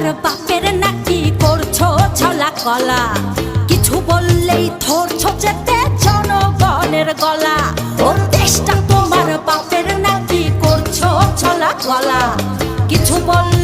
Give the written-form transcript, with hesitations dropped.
তোমার বাপের নাকি করছো ছলা কলা, কিছু বললেই ধরছো চেপে জনগণের গলা। ও দেশটা তোমার বাপের নাকি করছো ছলা কলা, কিছু বললে